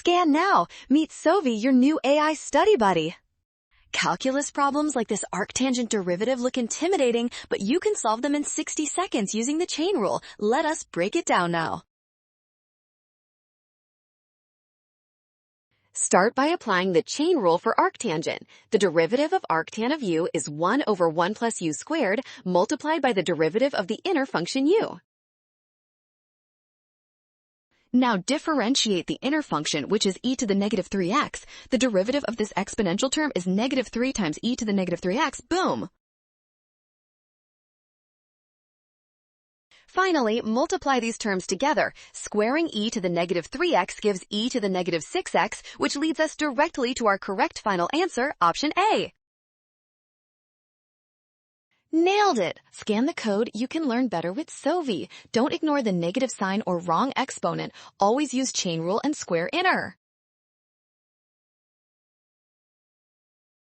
Scan now. Meet Sovi, your new AI study buddy. Calculus problems like this arctangent derivative look intimidating, but you can solve them in 60 seconds using the chain rule. Let us break it down now. Start by applying the chain rule for arctangent. The derivative of arctan of u is 1 over 1 plus u squared multiplied by the derivative of the inner function u. Now differentiate the inner function, which is e to the negative 3x. The derivative of this exponential term is negative 3 times e to the negative 3x. Boom! Finally, multiply these terms together. Squaring e to the negative 3x gives e to the negative 6x, which leads us directly to our correct final answer, option A. Nailed it! Scan the code. You can learn better with Sovi. Don't ignore the negative sign or wrong exponent. Always use chain rule and square inner.